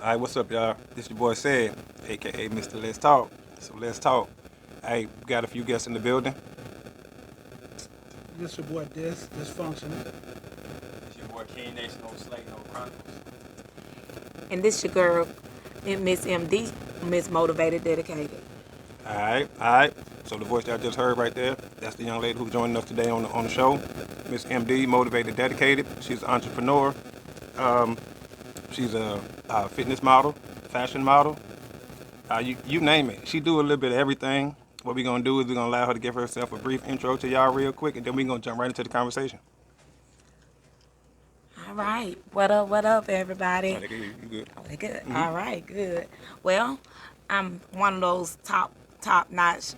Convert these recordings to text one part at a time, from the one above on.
All right, what's up, y'all? This your boy Said, aka Mr. Let's Talk. So let's talk. Hey, we got a few guests in the building. This your boy Dysfunctional. It's your boy King Nation on Slate No Chronicles. And this your girl, Miss MD, Miss Motivated Dedicated. All right. So the voice y'all just heard right there, that's the young lady who's joining us today on the show. Miss MD, Motivated Dedicated. She's an entrepreneur. She's a fitness model, fashion model. You name it. She do a little bit of everything. What we're gonna do is we're gonna allow her to give herself a brief intro to y'all real quick, and then we're gonna jump right into the conversation. All right. What up, everybody? All right, you good? Oh, good. All right, good. Well, I'm one of those top-notch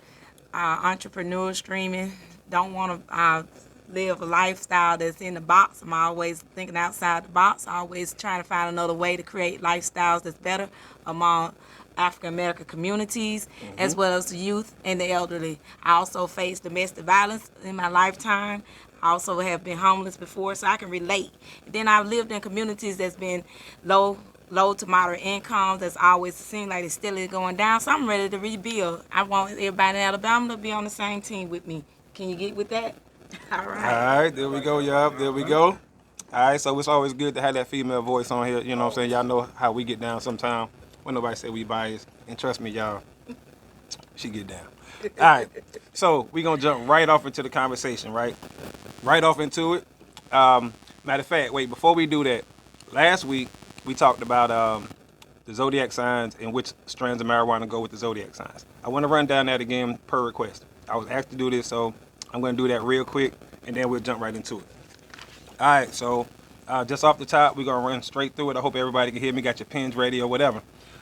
entrepreneurs streaming. Don't want to live a lifestyle that's in the box. I'm always thinking outside the box, always trying to find another way to create lifestyles that's better among African American communities, as well as the youth and the elderly. I also faced domestic violence in my lifetime. I also have been homeless before, so I can relate. Then I've lived in communities that's been low to moderate incomes. That's always seemed like it's still going down. So I'm ready to rebuild. I want everybody in Alabama to be on the same team with me. Can you get with that? All All right. right, there we go, y'all. There we go. All right, so it's always good to have that female voice on here. You know what I'm saying? Y'all know how we get down sometime when nobody say we biased. And trust me, y'all, she get down. All right, so we going to jump right off into the conversation, right? Right off into it. Matter of fact, wait, before we do that, last week we talked about the zodiac signs and which strands of marijuana go with the zodiac signs. I want to run down that again per request. I was asked to do this, so I'm going to do that real quick, and then we'll jump right into it. All right, so just off the top, we're going to run straight through it. I hope everybody can hear me, got your pens ready or whatever.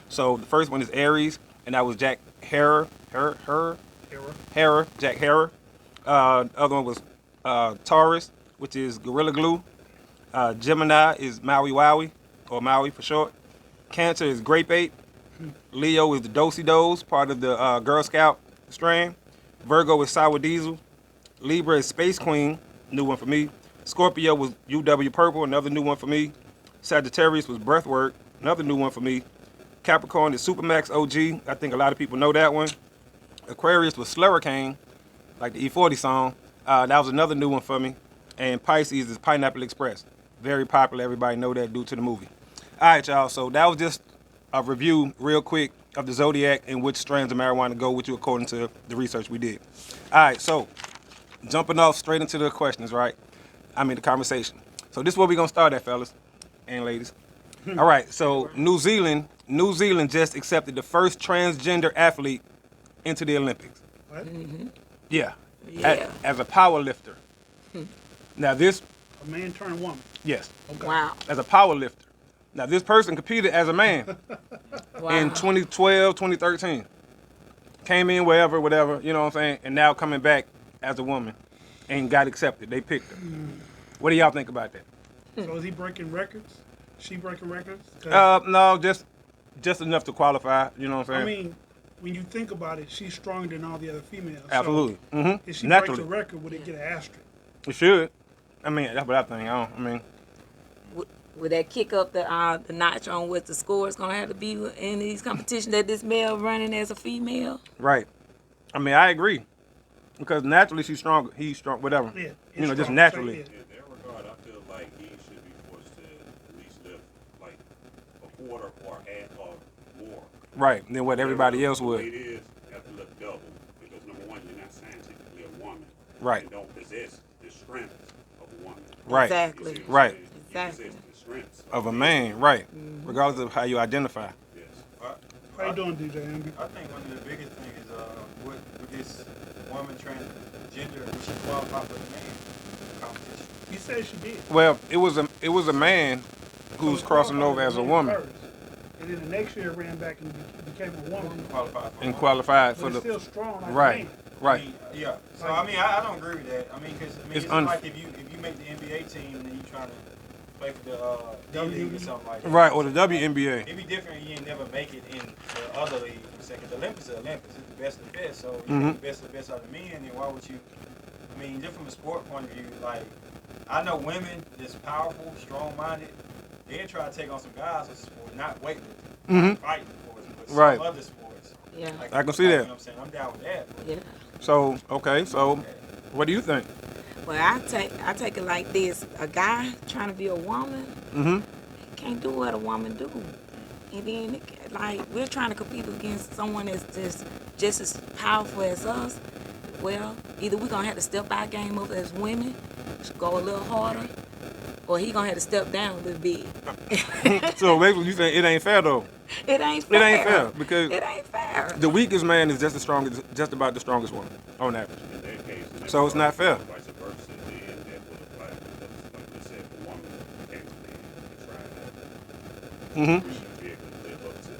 So the first one is Aries, and that was Jack Harrer, Jack Harrer. The other one was Taurus, which is Gorilla Glue. Gemini is Maui Wowie, or Maui for short. Cancer is Grape Ape. Leo is the Dosey Does, part of the Girl Scout strand. Virgo is Sour Diesel. Libra is Space Queen, new one for me. Scorpio was UW Purple, another new one for me. Sagittarius was Breathwork, another new one for me. Capricorn is Supermax OG. I think a lot of people know that one. Aquarius was Slurricane, like the E40 song. That was another new one for me. And Pisces is Pineapple Express. Very popular. Everybody know that due to the movie. All right, y'all. So that was just a review real quick of the zodiac and which strands of marijuana go with you according to the research we did. All right, so jumping off straight into the questions, right? The conversation. So this is where we're going to start at, fellas and ladies. All right, so New Zealand just accepted the first transgender athlete into the Olympics. What? Yeah. Yeah. As a power lifter. Now this, A man turned woman. yes, Okay. Wow. as a power lifter. Now this person competed as a man Wow. in 2012, 2013. Came in wherever, whatever, you know what I'm saying? And now coming back as a woman and got accepted. They picked her. What do y'all think about that? So is he breaking records? She breaking records? 'Cause, No, just enough to qualify, you know what I'm I saying? mean, when you think about it, she's stronger than all the other females. Absolutely. So if she Naturally. breaks a record, would it get an asterisk? It should. That's what I think. Would that kick up the notch on what the score is gonna have to be in these competitions that this male running as a female? Right. I agree. Because naturally she's stronger. He's strong, whatever. Yeah. Just strong. naturally. So, In that regard, I feel like he should be forced to at least lift like a quarter or half or more. Right. Than what everybody else The way would. it is, you have to lift double because number one, you're not scientifically a woman. Right. You don't possess the strength of a woman. Right. Exactly. You see what I'm Right. saying? You Exactly. possess the strengths Of a man, right. Regardless of how you identify. Yes. How you doing, DJ Amby? I think one of the biggest things is with this woman transgender, which she qualify for the man competition. He said she did. Well, it was a man who's So crossing qualified over as a man woman first. And then the next year ran back and became a woman. Qualify for and one. qualified But for it's the still strong like a right, man. right. Yeah. So I don't agree with that. Because It's it's un- like if you make the NBA team and then you trying to play for the D League or something like that. Right, or the WNBA. It'd be different if you ain't never make it in the other league. Because the Olympics are Olympics. It's the best of the best. So if you Mhm. make the best of the best out of men, then why would you? Just from a sport point of view, like I know women that's powerful, strong-minded. They try to take on some guys in sport, not weightlifting. fighting for it, but Right. some other sports. Yeah. Like, I can see like, that. You know what I'm saying? I'm down with that. But Yeah. So okay, so what do you think? Well, I take it like this: a guy trying to be a woman Mm-hmm. can't do what a woman do, and then like we're trying to compete against someone that's just as powerful as us. Well, either we're gonna have to step our game up as women, go a little harder, or he gonna have to step down a little bit. So basically, you saying it ain't fair though? It ain't It fair. ain't fair because It ain't fair. the weakest man is just the strongest, just about the strongest one on average. In that case, in that So it's not fair. Vice versa, then that would apply because, like we said, if a woman became a man and tried that, Mm-hmm. we should be able to live up to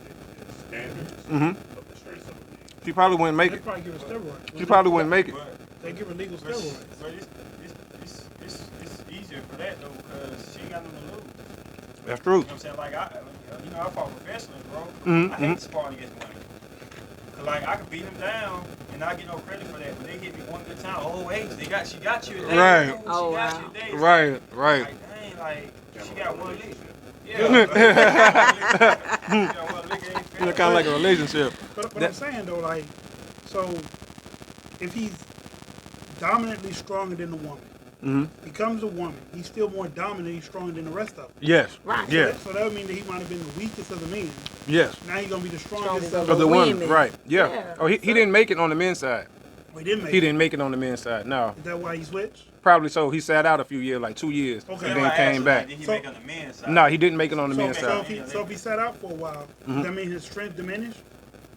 the standards Mm-hmm. of the strengths of a man. She probably wouldn't make They it. probably give her steroids. She probably wouldn't make it. but, They give her legal but, steroids. but it's easier for that though because she ain't got nothing to lose. That's true. You know what I'm saying? Like I fought professionally, bro. Mhm, I hate mhm. sparring against women. 'Cause, like I could beat them down and not get no credit for that, but they hit me one good time. Oh, hey, she got you today. Right. Ooh, Oh, she got wow. you today. Right, right. Like dang, like she got one lick. Relationship. Yeah. She got one lick, it ain't fair. It's kind of like a relationship. But That- I'm saying though, like, so if he's dominantly stronger than the woman, Mm-hmm. becomes a woman, he's still more dominant, he's stronger than the rest of them. Yes. Right. Yes. So that would mean that he might have been the weakest of the men. Yes. Now he's gonna be the strongest Strongest of of the Of the women. women. Right. Yeah. Yeah. Oh, he didn't make it on the men's side. We didn't make He it. didn't make it on the men's side. No. Is that why he switched? Probably so. He sat out a few years, like 2 years, Okay. and That's then why I asked came you, back. Like, did he So- make it on the men's side? No, he didn't make it on the So, men's so, side. if he sat out for a while, Mm-hmm. does that mean his strength diminished?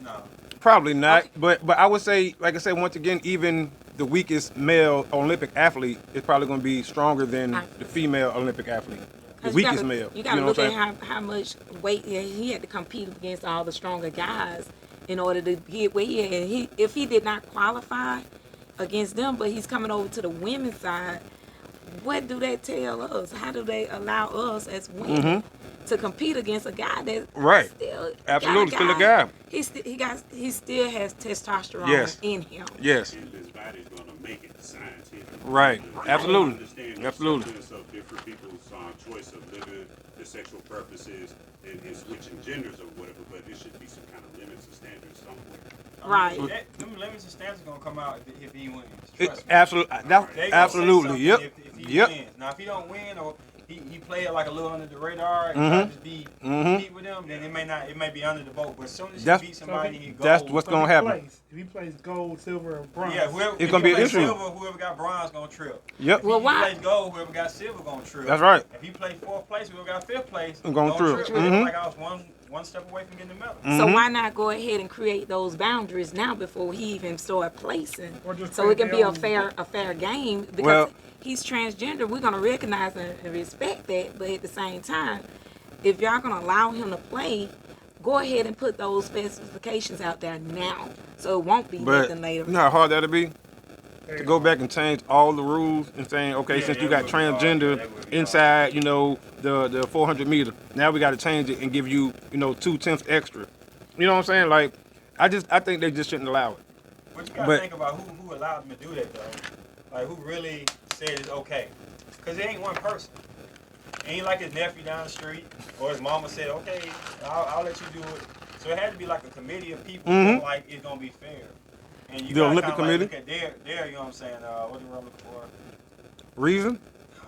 No. Probably not. But I would say, like I said, once again, even the weakest male Olympic athlete is probably going to be stronger than the female Olympic athlete. The 'Cause weakest you male. You gotta know look what at I'm saying? how much weight he had to compete against all the stronger guys in order to get where he had. And if he did not qualify against them, but he's coming over to the women's side, what do they tell us? How do they allow us as women to compete against a guy that Right. still Absolutely, got still a guy. He still has testosterone Yes. in him. Yes. And his body's going to make it scientific. Right. I Absolutely. understand the Absolutely. acceptance of different people's choice of living, their sexual preferences, and switching genders or whatever, but there should be some kind of limits and standards somewhere. Right. Them limits and standards gonna come out if he wins. It, Trust me. absolutely. They gonna say Absolutely. something Yep. If he Yep. wins. Now if he don't win or he play it like a little under the radar and Mhm. just be Mhm. compete with them, then it may be under the boat. But as soon as That's- he beat somebody, he goes. that's what's So gonna if he happen. If he plays gold, silver, or bronze, Yeah, whoever, It's if gonna he be an play issue. Silver, whoever got bronze gonna trip. Yep. Well, If he why? plays gold, whoever got silver gonna trip. That's right. If he play fourth place, whoever got fifth place Gonna trip. Mhm. Like I was one step away from getting the medal. So why not go ahead and create those boundaries now before he even start placing, Or just so it can create be their a fair game? Because Well- he's transgender, we're gonna recognize and respect that. But at the same time, if y'all gonna allow him to play, go ahead and put those specifications out there now, so it won't be But nothing later. you know how hard that'd be There to you go back and change all the rules and saying, okay, Yeah, since that you got would be hard. transgender That would be inside, you know, the 400 meter, now we got to change it and give you, you know, 2/10 extra. You know what I'm saying? Like, I think they just shouldn't allow it. But you gotta But- think about who allowed him to do that though. Like who really said it's okay? Cause it ain't one person. It ain't like his nephew down the street or his mama said, okay, I'll let you do it. So it had to be like a committee of people who felt like it's gonna be fair. And you The gotta Olympic kinda committee? Like look at their, you know what I'm saying? What the word I'm looking for? Reason?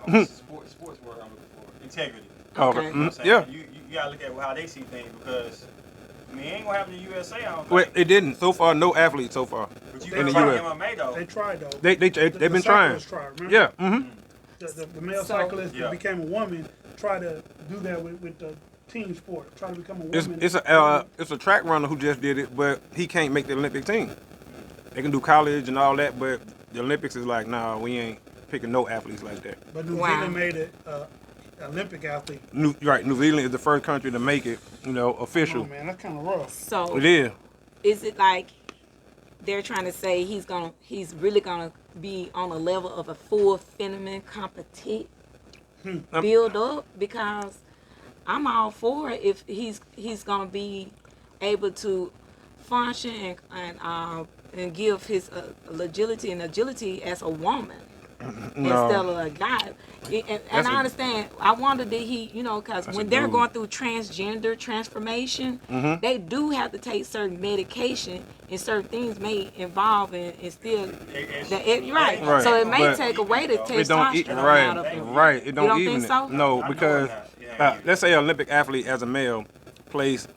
Sports word I'm looking for. Integrity. Okay. You know what I'm saying? Yeah. You gotta look at how they see things because I mean, it ain't gonna happen in the USA. I don't think. Well, it didn't. So far, no athlete so far. But you in got the to US. MMA though. They tried though. They've been trying. cyclists Tried, remember? Yeah. Mm-hmm. The male So- cyclist Yeah. that became a woman tried to do that with the team sport. Try to become a It's woman. it's a track runner who just did it, but he can't make the Olympic team. They can do college and all that, but the Olympics is like, nah, we ain't picking no athletes like that. But New Wow. Zealand made it Olympic athlete. New Zealand is the first country to make it, you know, official. Oh man, that's kind of rough. So It is. is it like they're trying to say he's really gonna be on a level of a full feminine competition build up? Because I'm all for it if he's gonna be able to function and give his agility as a woman. instead of a guy. And I understand. I wonder did he, because when they're going through transgender transformation, they do have to take certain medication, and certain things may involve and still. Right. Right. So it may But take away the It don't testosterone out of right, them. right. It don't don't even think so? No, I know because it's not. Yeah, let's say an Olympic athlete as a male plays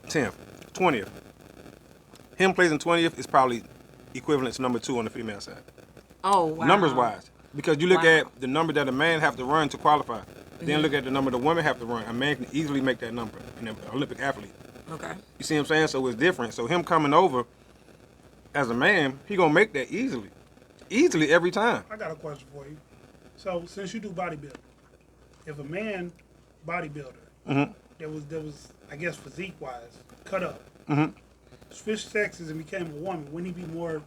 10th, 20th. Him placing 20th is probably equivalent to number 2 on the female side. Oh, wow. Numbers wise. Because you look Wow. at the number that a man have to run to qualify. Then look at the number the women have to run. A man can easily make that number in an Olympic athlete. Okay. You see what I'm saying? So it's different. So him coming over as a man, he gonna make that easily. Easily every time. I got a question for you. So since you do bodybuilding, if a man bodybuilder that was I guess physique wise cut up, switched sexes and became a woman, wouldn't he be more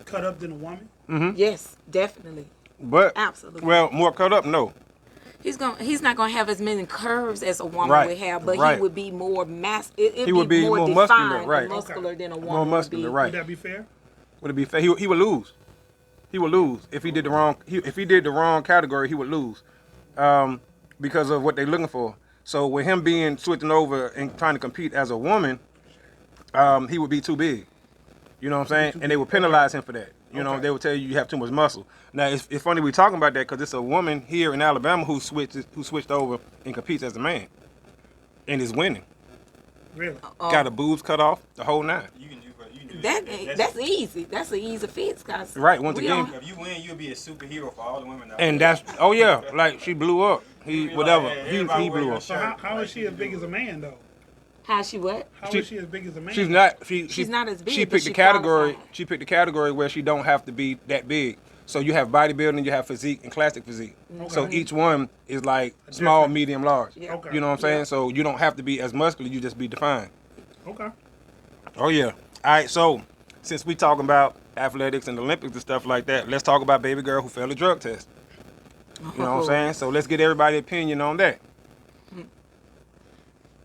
cut up than a woman? Yes, definitely. But Absolutely. well, more cut up, no. He's not gonna have as many curves as a woman Right, would have, but right. he would be more it'd He would be more defined muscular, and right. muscular than a woman. More muscular, would be. right. Would that be fair? Would it be fair? He would lose. He would lose if he did the wrong. If he did the wrong category, he would lose, because of what they're looking for. So with him being switching over and trying to compete as a woman, he would be too big. You know what I'm saying? And they would penalize him for that. You know, Okay. they would tell you have too much muscle. Now it's funny we talking about that because it's a woman here in Alabama who switched over and competes as a man, and is winning. Really? Got her boobs cut off, the whole nine. You can do That's easy. That's an easy fix, cause Right, once we again. don't- If you win, you'll be a superhero for all the women. Out And there. that's like she blew up. He Be whatever. like, hey, he everybody wear blew your up. So shirt. how is she as big as a man though? How she what? How She- is she as big as a man? She's not. She's not as big, She but picked she the category. qualified. She picked the category where she don't have to be that big. So you have bodybuilding, you have physique, and classic physique. So Okay. each one is like small, Different. medium, large. Yeah. Okay. You know what I'm saying? Yeah. So you don't have to be as muscular. You just be defined. Okay. Oh yeah. All right. So since we talking about athletics and Olympics and stuff like that, let's talk about baby girl who failed a drug test. You know what I'm saying? So let's get everybody's opinion on that.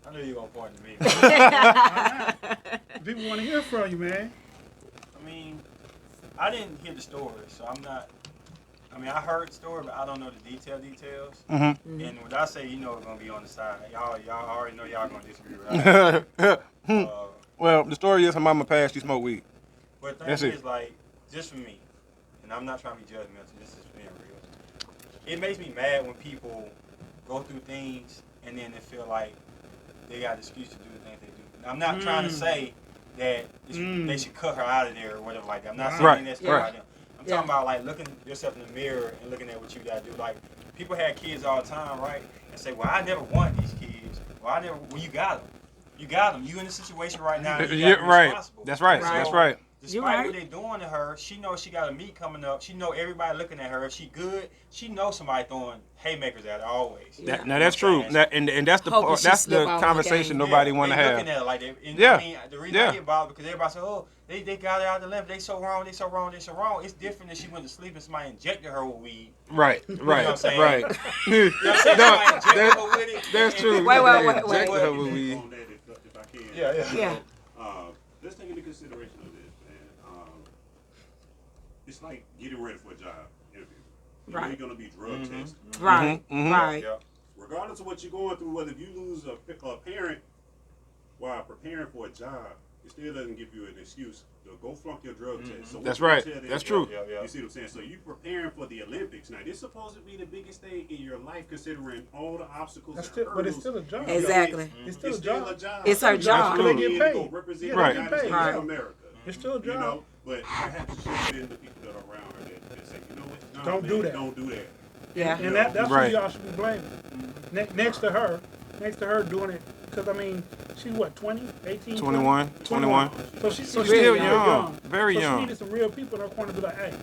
I knew you were gonna point to me. People want to hear from you, man. I mean, I didn't hear the story, so I'm not. I mean, I heard the story, but I don't know the details. Mm-hmm. And when I say, it's gonna be on the side. Y'all already know y'all gonna disagree with me. Well, the story is her mama passed. She smoked weed. But the That's thing it. is, like, just for me, and I'm not trying to be judgmental. This is being real. It makes me mad when people go through things and then they feel like they got an excuse to do the things they do. And I'm not trying to say that they should cut her out of there or whatever like that. I'm not saying Right, that's right. about them. I'm talking about like looking yourself in the mirror and looking at what you gotta do. Like people had kids all the time, right? And say, "Well, I never want these kids." Well, you got them. You got them. You in a situation right now. You Yeah, gotta be right. responsible. That's right. Right. That's right. Despite You right. what they doing to her, she knows she got a meet coming up. She know everybody looking at her. If she good, she knows somebody throwing haymakers at her always. Yeah. Now that's true. And that's the Hoping part, she that's slip the out one conversation game. nobody want to they have. looking at her like that. And Yeah. I mean, the reason Yeah. I get bothered because everybody say, "Oh, they got her out the limb. They so wrong. They so wrong. They so wrong." It's different than she went to sleep and somebody injected her with weed. Right. what Right. I'm saying? Right. You know what I'm saying? No, Somebody injected that- her with it. that's and- true. and- Wait, They wait. injected her with On weed. that, if I can. Yeah. Yeah. Let's take into consideration of this, man. It's like getting ready for a job interview. You know Right. you're gonna be drug tested. Right. Mhm. Right. Yeah. Regardless of what you're going through, whether you lose a parent while preparing for a job, it still doesn't give you an excuse to go flunk your drug test. So what That's you gonna right. tell them? That's true. Yeah. You see what I'm saying? So you preparing for the Olympics. Now this is supposed to be the biggest thing in your life, considering all the obstacles That's and still, but it's hurdles. still a job. Exactly. It's still a It's still job. a job. It's her job. They get You paid. go represent Yeah, Right. the they United get States paid. of America. It's still a You job. know, but perhaps it should have been the people that are around her that say, you know what? Nah, Don't man, do that. Don't do that. Yeah. And that's Right. who y'all should be blaming. Next to her doing it, because I mean, she's what, 20, 18? 21. 21. So she's Still still young. Very so young. she needed some real people in her corner to be like, hey,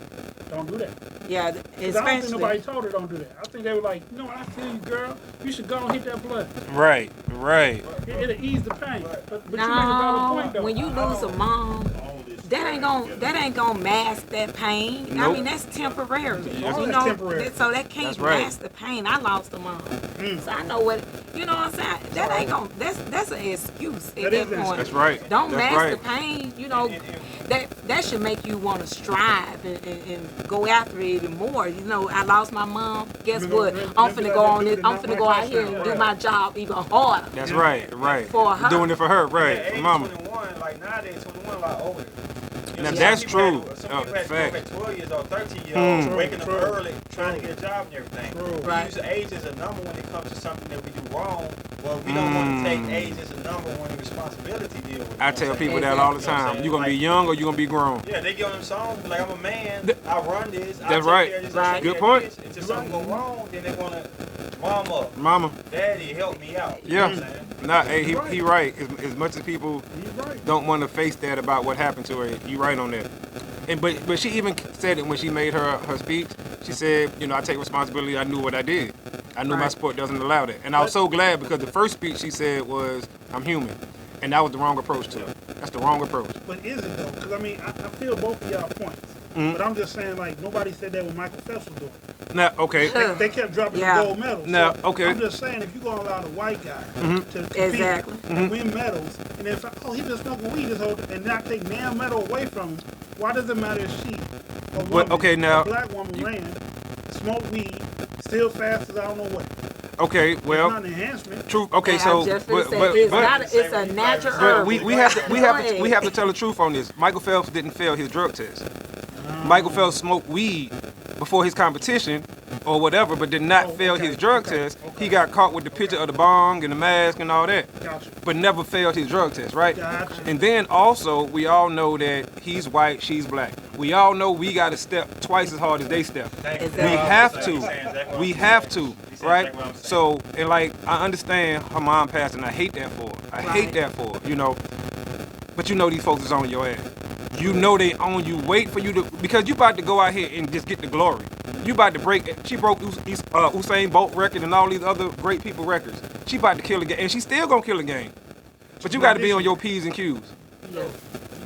don't do that. Yeah. 'Cause I don't think nobody Especially. told her don't do that. I think they were like, no, I feel you, girl. You should go and hit that blood. Right. Right. It'll ease the pain. But you make a valid No. point, though. When you lose a mom, All this that ain't gonna mask that pain. I Nope. mean, that's temporary. All You that's know, temporary. so that can't That's right. mask the pain. I lost a mom, so I know what you know. What I'm saying that ain't gonna. That's an excuse at That that is an point. That's right. Don't That's mask right. the pain. You know, And- that should make you want to strive and go after it even more. You know, I lost my mom. Guess Let me go- what? let- I'm let me finna let go that on dude this. that I'm knocked finna my go out here touchdown. and do Right. my job even harder. That's right. For her. Doing it for her, At right? age For mama. 21, like nowadays, 21 a lot older. You Now some that's people true. Some people had to go Fact. at 12 years old, 13 years old, True, waking up true, early, trying to true. get a job and everything. True. We Right. use age as a number when it comes to something that we do wrong. Well, we don't want to take age as a number when the responsibility deal with it. I You know tell what I'm people saying? that all the You know what I'm time. saying? You gonna be Like, young or you gonna be grown. Yeah, they get on them songs like I'm a man. Th- I run this. I That's take right. Care of this, Right. I take Good care of point. this. Until something go wrong, then they wanna, mama, Mama. daddy, help me out. You know Yeah. what I'm saying? Nah, hey, he right. As much as people You're right. don't want to face that about what happened to her, you right on that. And but she even said it when she made her speech. She said, you know, I take responsibility. I knew what I did. I knew my Right. sport doesn't allow that. And I was so glad because the first speech she said was, I'm human. And that was the wrong approach to it. That's the wrong approach. But is it though? Because I mean, I feel both of y'all points. Mm-hmm. But I'm just saying, like, nobody said that when Michael Phelps was doing it. Now, okay. They kept dropping Yeah. the gold medals. Now, So okay. I'm just saying, if you're going to allow the white guy to compete Exactly. and win medals, and then, oh, he been smoking weed this whole and not take damn medal away from him, why does it matter if she, a woman, okay, now, a black woman ran, smoked weed, still fast as I don't know what? Okay, It's well, not an enhancement. truth. Okay, And so I'm just but, finna say, but, it's but, not. It's a natural but herb. we have to tell the truth on this. Michael Phelps didn't fail his drug test. Michael Phelps smoked weed before his competition or whatever, but did not fail his drug test. He got caught with the picture of the bong and the mask and all that, Gotcha. but never failed his drug test, right? Gotcha. And then also, we all know that he's white, she's black. We all know we got to step twice as hard as they step. Thank you. Exactly. We That's have what I'm saying. to. He's saying exactly what We I'm have saying. to, He's saying right? exactly what I'm saying. So, and like, I understand her mom passed, and I hate that for her. I hate Right. that for her, you know. But you know these folks is on your ass. You know they on you, wait for you to, because you about to go out here and just get the glory. You about to break, she broke Usain Bolt record and all these other great people records. She about to kill a game, and she still gonna kill a game. But you got to be on your P's and Q's. You know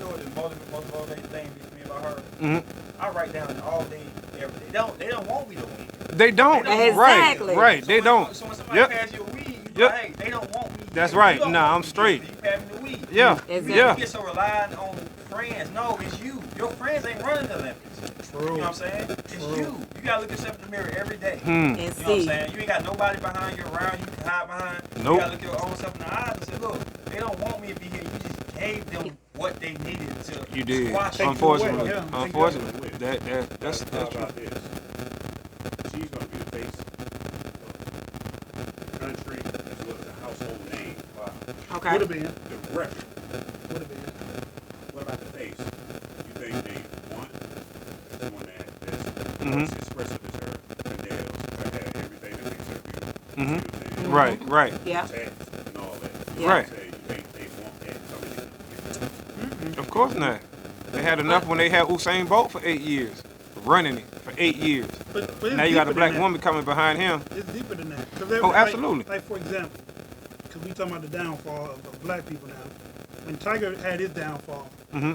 what the most motivating thing for me about her? Mm-hmm. I write down all day, every day. They don't want me to win. They don't, Exactly. right, they don't. So when somebody Yep. pass you a weed, you Yep. like, hey, they don't want me. That's You right. don't Nah, want I'm me to straight. get it. You passing the weed. Yeah, Exactly. yeah. You get so reliant on friends. No, it's you. Your friends ain't running the Olympics. True. You know what I'm saying? It's True. you. You gotta look yourself in the mirror every day. And You know what I'm see. saying? You ain't got nobody behind you around you can hide behind. Nope. You gotta look your own self in the eyes and say, look, they don't want me to be here. You just gave them what they needed to You did. squash Take it. Unfortunately, you away, yeah. unfortunately, that's How true. about this? She's going to be the face of the country as well as a household name. Wow. Okay. Would have been. The record. Would have been. What about the face? You think they want someone that's Mhm. as expressive as her, her nails, her hair, everything that makes her beautiful? Mhm. You know what I'm saying? Right. Yeah. Text and all that. Yeah. Right. Say, you think they want that coming in? Of course not. They had enough when they had Usain Bolt for 8 years, running it for 8 years. But it's Now you got a deeper black than that. woman coming behind him. It's deeper than that. 'Cause Oh, absolutely. Like for example, because we talking about the downfall of black people now. When Tiger had his downfall, Mm-hmm.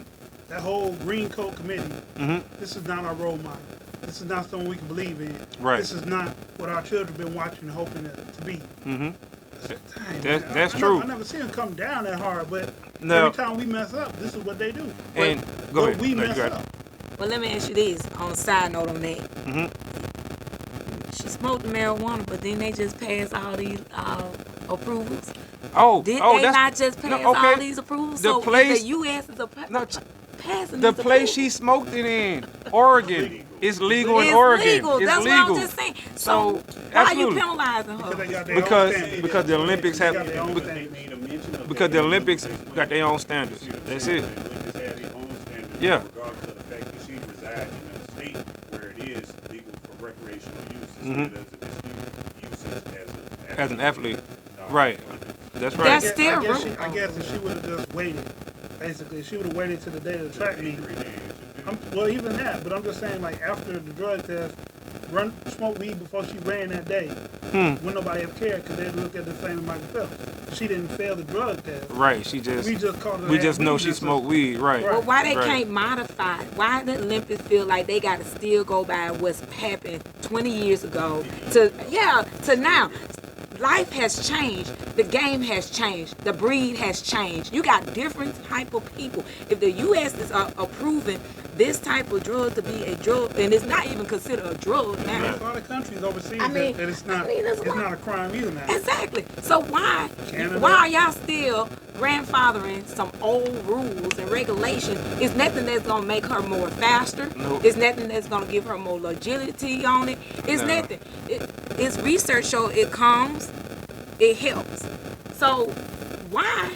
that whole Green Coat Committee, Mm-hmm. this is not our role model. This is not someone we can believe in. Right. This is not what our children been watching and hoping to be. Mm-hmm. Dang, That's- man, that's I true. Never, I never seen them come down that hard, but No. every time we mess up, this is what they do. And But go ahead. we No, you mess got it. up. Well, let me ask you this on a side note on that. Mm-hmm. She smoked the marijuana, but then they just passed all these approvals. Oh, Did oh, they that's not just pass no, okay. all these approvals? The so place- the U.S. is No, passing the these place she approvals. smoked it in, Oregon, is legal in It's Oregon. legal. It's That's legal. what I'm just saying. So, So why are you absolutely. penalizing Because they her? got their own Because standards. the Olympics They have got their own because- standards. Made a mention of because that. the Olympics got their own standards. See what I'm That's saying? it. The Olympics have their own standards, Yeah. regardless of the fact that she resides in a state where it is legal for recreational use Mhm. instead of the usage As an athlete, Uh, right? That's right. That's I still guess, rude. I guess if she would have just waited, basically, if she would have waited till the day of the track meet. Well, even that, but I'm just saying, like, after the drug test, smoke weed before she ran that day. When nobody ever cared because they looked at the same as Michael Phelps. She didn't fail the drug test. Right. We just caught her. We just know she smoked weed. Right. Well, why they Right. can't modify? Why the Olympics feel like they got to still go by what's happened 20 years ago to now? Life has changed. The game has changed. The breed has changed. You got different type of people. If the U.S. is approving this type of drug to be a drug, and it's not even considered a drug now. There's a lot of countries overseas I mean- that it's not. I mean, there's it's a lot- not a crime either now. Exactly. So why Canada. are y'all still grandfathering some old rules and regulations? It's nothing that's gonna make her more faster. Nope. It's nothing that's gonna give her more agility on it. It's No. nothing. It's research show it calms, it helps. So why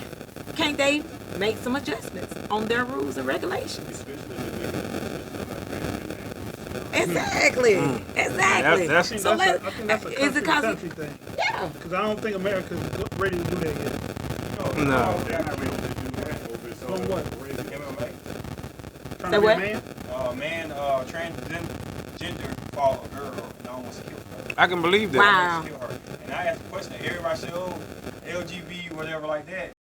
can't they make some adjustments on their rules and regulations? Especially if they're making adjustments to like Exactly. Exactly. That's- I think So that's I think that's a is it country thing. Yeah. Because I don't think America's ready to do that yet. No. they're not ready to do that over so On what? MMA. Trying Say to be what? a man. Man, transgender fought a girl and almost killed her. I can believe that. Wow. Almost killed her. And I asked the question, everybody said, oh, LGBT, whatever like that.